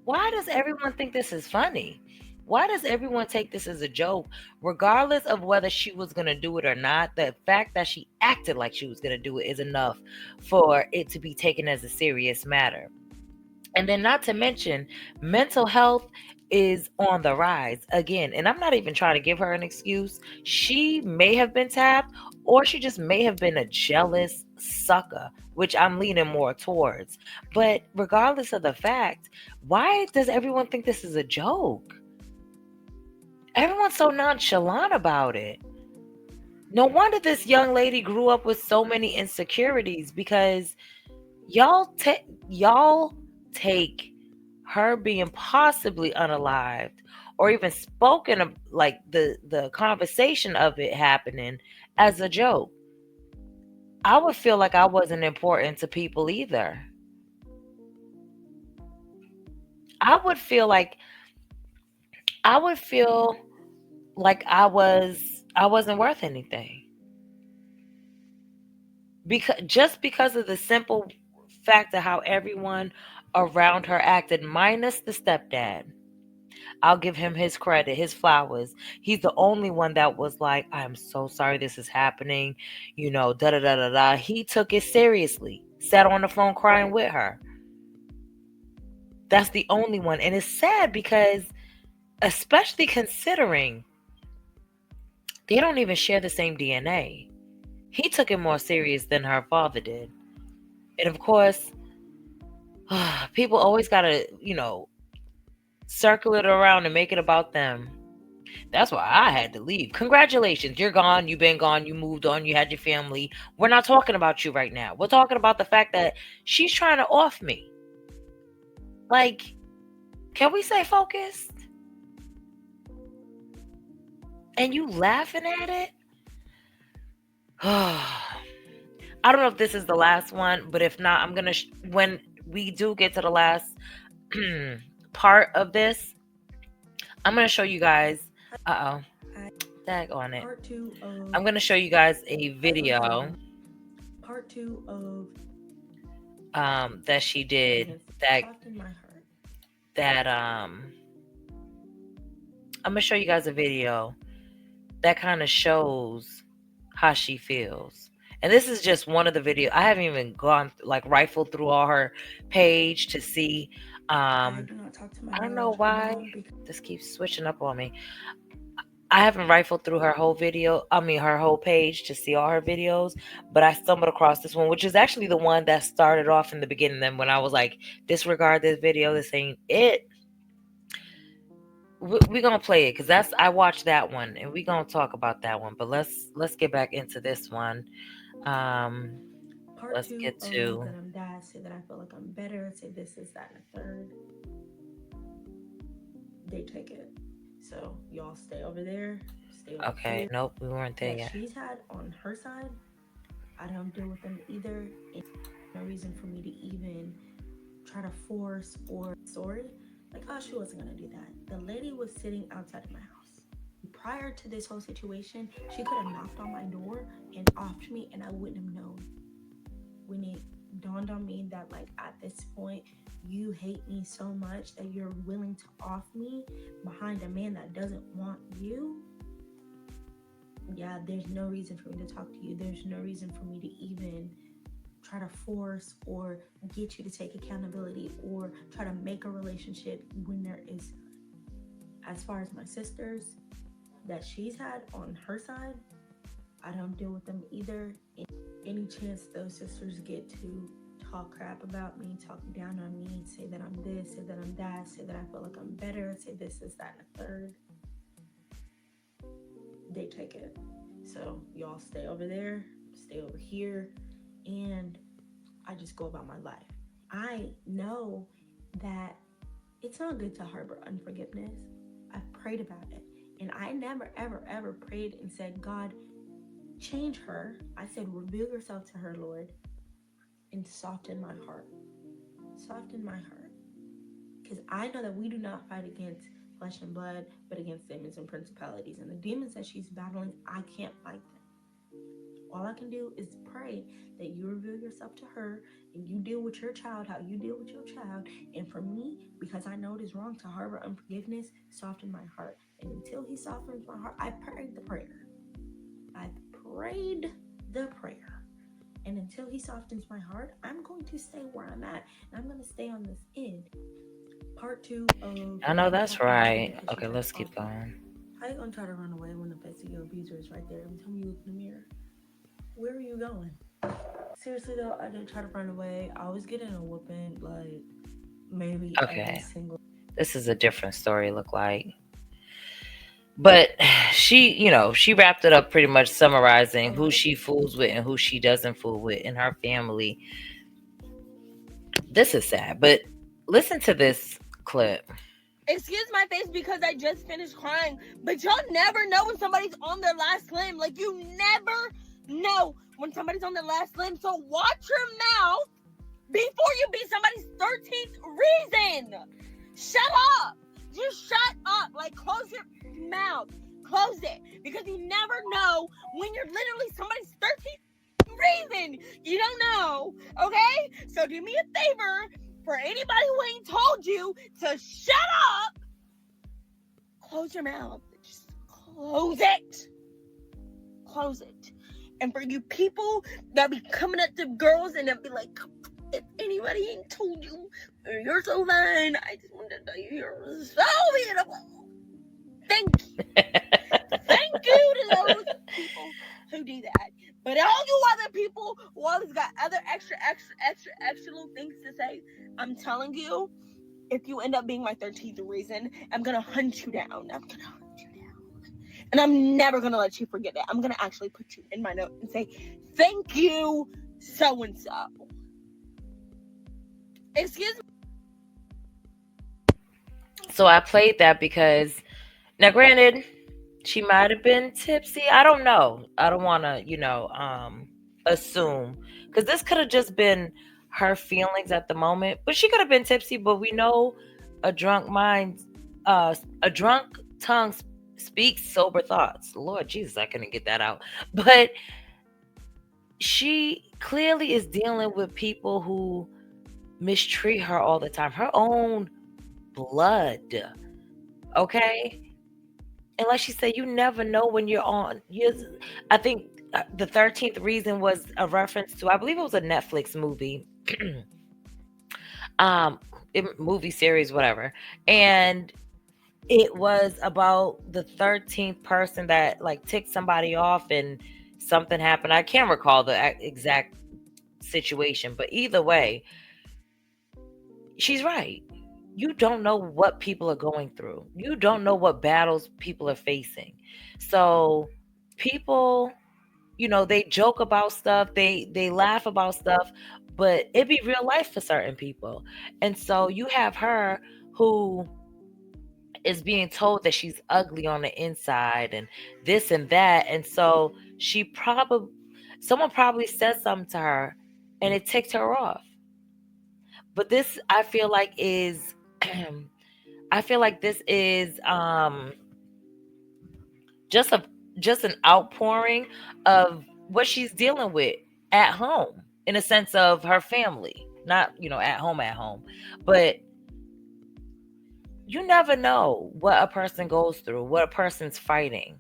Why does everyone think this is funny? Why does everyone take this as a joke, regardless of whether she was going to do it or not? The fact that she acted like she was going to do it is enough for it to be taken as a serious matter. And then, not to mention, mental health is on the rise again. And I'm not even trying to give her an excuse. She may have been tapped, or she just may have been a jealous sucker, which I'm leaning more towards. But regardless of the fact, why does everyone think this is a joke? Everyone's so nonchalant about it. No wonder this young lady grew up with so many insecurities, because y'all take her being possibly unalived, or even spoken of, like the conversation of it happening, as a joke. I would feel like I wasn't important to people either. I would feel like I would feel like I wasn't worth anything. Because of the simple fact of how everyone around her acted, minus the stepdad. I'll give him his credit, his flowers. He's the only one that was like, I'm so sorry this is happening, da da da da da. He took it seriously, sat on the phone crying with her. That's the only one. And it's sad because, especially considering they don't even share the same DNA, he took it more serious than her father did. And of course, people always got to, circle it around and make it about them. That's why I had to leave. Congratulations, you're gone. You've been gone. You moved on. You had your family. We're not talking about you right now. We're talking about the fact that she's trying to off me. Like, can we say focused? And you laughing at it? I don't know if this is the last one, but if not, I'm going to, when we do get to the last part of this, I'm going to show you guys. Tag on it. Part 2 of. I'm going to show you guys a video. Part 2 of. That she did. I'm going to show you guys a video that kind of shows how she feels. And this is just one of the videos. I haven't even gone rifled through all her page to see. I don't know why this keeps switching up on me. I haven't rifled through her whole her whole page to see all her videos, but I stumbled across this one, which is actually the one that started off in the beginning. Then when I was like, disregard this video, this ain't it. We're gonna play it because I watched that one, and we're gonna talk about that one. But let's get back into this one. Part let's 2 get to that I'm dad, say that I feel like I'm better, say this is that and a third. They take it. So y'all stay over there. Stay over okay. here. Nope, we weren't there yet. She's had on her side. I don't deal with them either. And no reason for me to even try to force or sorry. Like, oh, she wasn't gonna do that. The lady was sitting outside of my house. Prior to this whole situation, she could have knocked on my door and offed me, and I wouldn't have known. When it dawned on me that, at this point, you hate me so much that you're willing to off me behind a man that doesn't want you, yeah, there's no reason for me to talk to you. There's no reason for me to even try to force or get you to take accountability or try to make a relationship when there is, as far as my sisters that she's had on her side, I don't deal with them either. Any chance those sisters get to talk crap about me, talk down on me, say that I'm this, say that I'm that, say that I feel like I'm better, say this is that and a third, they take it. So y'all stay over there, stay over here, and I just go about my life. I know that it's not good to harbor unforgiveness. I've prayed about it, and I never ever ever prayed and said, God, change her. I said, reveal yourself to her, Lord, and soften my heart. Soften my heart. Because I know that we do not fight against flesh and blood, but against demons and principalities. And the demons that she's battling, I can't fight them. All I can do is pray that you reveal yourself to her and you deal with your child how you deal with your child. And for me, because I know it is wrong to harbor unforgiveness, soften my heart. And until he softens my heart, I prayed the prayer. I prayed the prayer. And until he softens my heart, I'm going to stay where I'm at. And I'm going to stay on this end. Part 2 of... I know that's right. Okay, let's keep going. How you going to try to run away when the physical abuser is right there? Every time you look in the mirror. Where are you going? Seriously though, I didn't try to run away. I was getting a whooping, maybe every single... This is a different story, look like. But she wrapped it up pretty much summarizing who she fools with and who she doesn't fool with in her family. This is sad, but listen to this clip. Excuse my face because I just finished crying, but y'all never know when somebody's on their last limb. You never know when somebody's on their last limb. So watch your mouth before you be somebody's 13th reason. Shut up. Just shut up. Close your mouth. close it, because you never know when you're literally somebody's 13th reason. You don't know, okay? So do me a favor, for anybody who ain't told you to shut up, close your mouth. Just close it. Close it. And for you people that be coming up to girls and they'll be like, if anybody ain't told you, you're so fine, I just wanted to tell you you're so beautiful. Thank you. Thank you to those people who do that. But all you other people who always got other extra little things to say, I'm telling you, if you end up being my 13th reason, I'm going to hunt you down. And I'm never going to let you forget it. I'm going to actually put you in my note and say, thank you, so-and-so. Excuse me. So I played that because, now granted, she might have been tipsy. I don't know. I don't want to, assume. Because this could have just been her feelings at the moment. But she could have been tipsy, but we know a drunk tongue speaks sober thoughts. Lord Jesus, I couldn't get that out. But she clearly is dealing with people who mistreat her all the time. Her own blood. Okay? And like she said, you never know when you're on. I think the 13th reason was a reference to, I believe it was a Netflix movie. Movie series, whatever. And it was about the 13th person that like ticked somebody off and something happened. I can't recall the exact situation, but either way, she's right. You don't know what people are going through. You don't know what battles people are facing. So people, they joke about stuff, they laugh about stuff, but it be real life for certain people. And so you have her who is being told that she's ugly on the inside and this and that. And so someone probably said something to her and it ticked her off. But this, I feel like this is just an outpouring of what she's dealing with at home, in a sense of her family, not, at home, but you never know what a person goes through, what a person's fighting.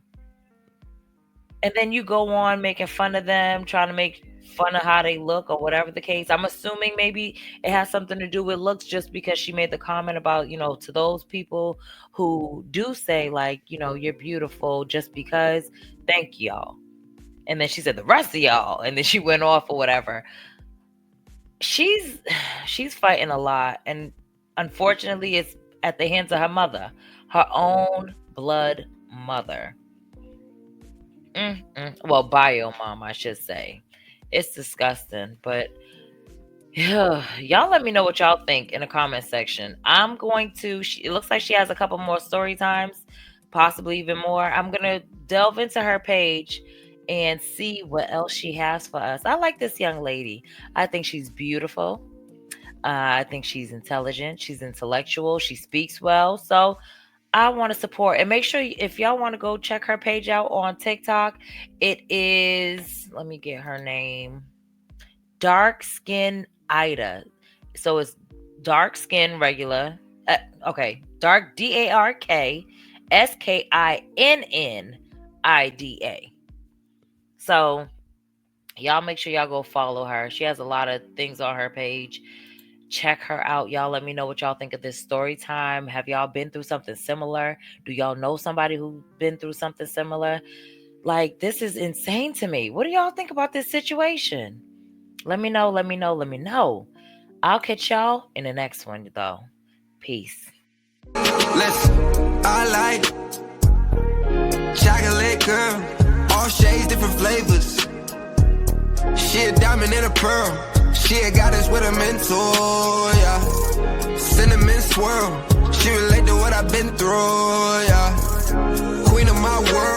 And then you go on making fun of them, trying to make fun of how they look or whatever the case. I'm assuming maybe it has something to do with looks, just because she made the comment about, to those people who do say like, you're beautiful just because, thank y'all. And then she said the rest of y'all, and then she went off or whatever. She's fighting a lot, and unfortunately it's at the hands of her mother, her own blood mother. Well, bio mom, I should say. It's disgusting, but y'all let me know what y'all think in the comment section. I'm going to, it looks like she has a couple more story times, possibly even more. I'm going to delve into her page and see what else she has for us. I like this young lady. I think she's beautiful. I think she's intelligent. She's intellectual. She speaks well. So I want to support. And make sure if y'all want to go check her page out on TikTok, it is, let me get her name, Dark Skin Ida. So it's dark skin regular. Dark DarkSkinnInNIDA. So y'all make sure y'all go follow her. She has a lot of things on her page. Check her out. Y'all let me know what y'all think of this story time. Have y'all been through something similar? Do y'all know somebody who's been through something similar? Like, this is insane to me. What do y'all think about this situation? Let me know. I'll catch y'all in the next one, though. Peace. Listen, I like chocolate girl, all shades, different flavors. She a diamond and a pearl. She a goddess with a mentor, yeah. Cinnamon swirl. She relate to what I've been through, yeah. Queen of my world.